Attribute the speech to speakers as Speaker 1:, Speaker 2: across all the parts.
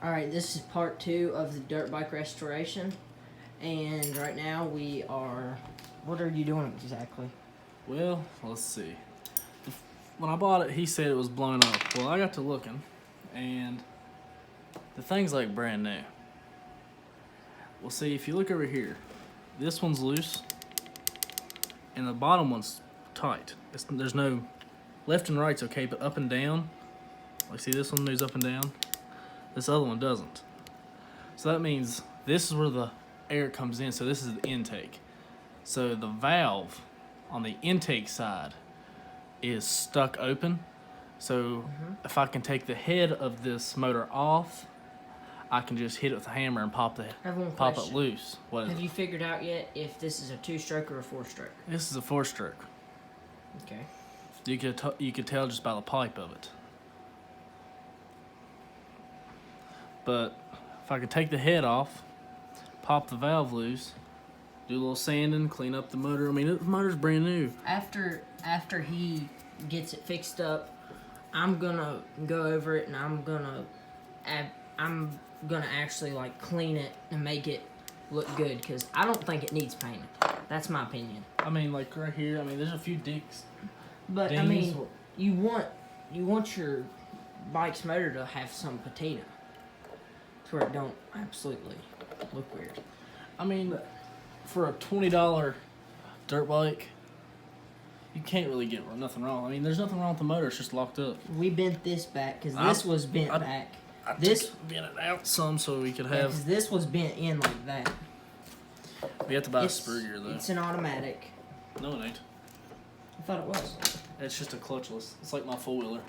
Speaker 1: Alright, this is part 2 of the dirt bike restoration. And right now we are... What are you doing exactly?
Speaker 2: Well, let's see. When I bought it, he said it was blown up. Well, I got to looking, and the thing's like brand new. Well, see, if you look over here, this one's loose, and the bottom one's tight. There's no... Left and right's okay, but up and down, like see this one moves up and down, this other one doesn't. So that means this is where the air comes in, so this is the intake. So the valve on the intake side is stuck open. So if I can take the head of this motor off, I can just hit it with a hammer and pop it loose.
Speaker 1: Have you figured out yet if this is a 2-stroke or a 4-stroke?
Speaker 2: This is a 4-stroke.
Speaker 1: Okay.
Speaker 2: You could tell just by the pipe of it. But if I could take the head off, pop the valve loose, do a little sanding, clean up the motor. I mean, the motor's brand new.
Speaker 1: After he gets it fixed up, I'm gonna go over it and I'm gonna actually like clean it and make it look good, because I don't think it needs painting. That's my opinion.
Speaker 2: I mean, like right here, I mean, there's a few dings.
Speaker 1: But I mean, you want your bike's motor to have some patina, to where it don't absolutely look weird.
Speaker 2: I mean, for a $20 dirt bike, you can't really get nothing wrong. I mean, there's nothing wrong with the motor; it's just locked up.
Speaker 1: We bent this back because this was bent back.
Speaker 2: This bent it out some so we could have.
Speaker 1: Because this was bent in like that.
Speaker 2: We have to buy a spur gear though.
Speaker 1: It's an automatic.
Speaker 2: No, it ain't.
Speaker 1: I thought it was.
Speaker 2: It's just a clutchless. It's like my 4-wheeler.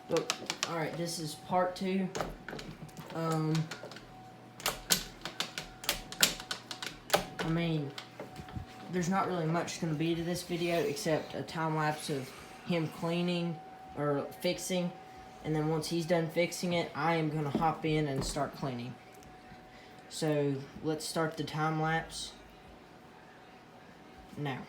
Speaker 1: Look, alright, this is part 2. I mean, there's not really much going to be to this video except a time lapse of him cleaning or fixing. And then once he's done fixing it, I am going to hop in and start cleaning. So, let's start the time lapse now.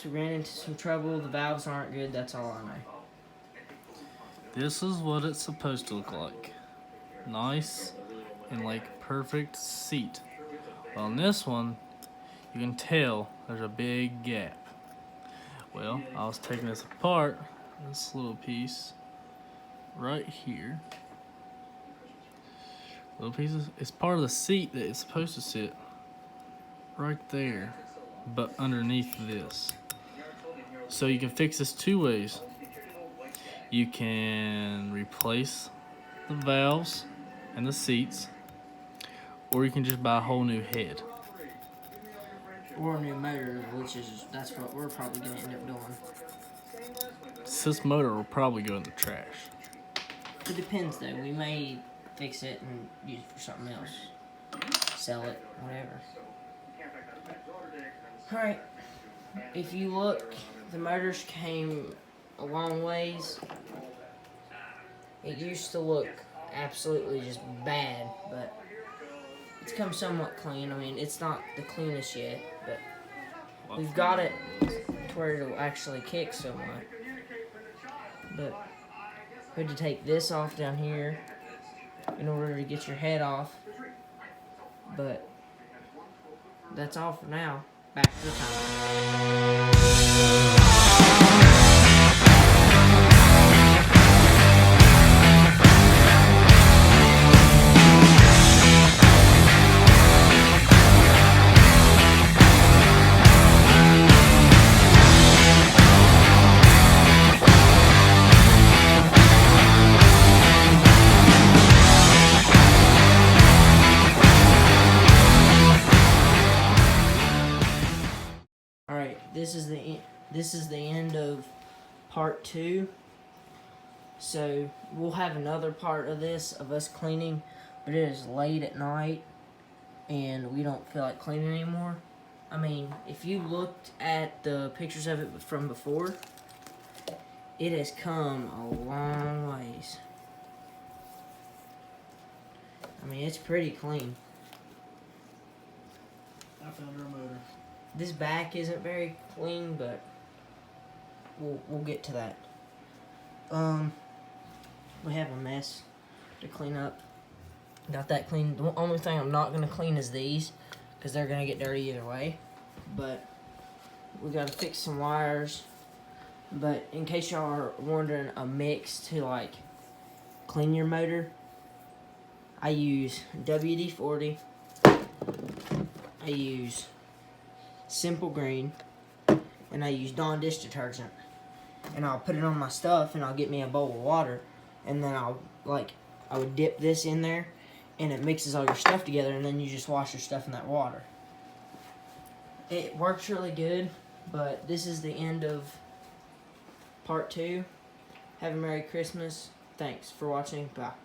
Speaker 1: We ran into some trouble. The valves aren't good. That's all I know.
Speaker 2: This is what it's supposed to look like. Nice and like perfect seat. Well, on this one, you can tell there's a big gap. Well, I was taking this apart, this little piece right here. Little piece it's part of the seat that it's supposed to sit right there, but underneath this. So you can fix this 2 ways. You can replace the valves and the seats, or you can just buy a whole new head.
Speaker 1: Or a new motor, that's what we're probably going to end up doing.
Speaker 2: This motor will probably go in the trash.
Speaker 1: It depends though. We may fix it and use it for something else. Sell it, whatever. Alright, if you look, the motors came a long ways. It used to look absolutely just bad, but it's come somewhat clean. I mean, it's not the cleanest yet, but we've got it to where it'll actually kick so much. But we had to take this off down here in order to get your head off. But that's all for now. Back to the time. This is the end of part 2. So we'll have another part of this, of us cleaning, but it is late at night and we don't feel like cleaning anymore. I mean, if you looked at the pictures of it from before, it has come a long ways. I mean, it's pretty clean.
Speaker 2: I found her motor.
Speaker 1: This back isn't very clean, but we'll get to that. We have a mess to clean up. Got that clean. The only thing I'm not gonna clean is these, because they're gonna get dirty either way. But we gotta fix some wires. But in case y'all are wondering, a mix to like clean your motor, I use WD-40. I use Simple Green, and I use Dawn dish detergent. And I'll put it on my stuff, and I'll get me a bowl of water, and then I would dip this in there, and it mixes all your stuff together, and then you just wash your stuff in that water. It works really good, but this is the end of part 2. Have a Merry Christmas. Thanks for watching. Bye.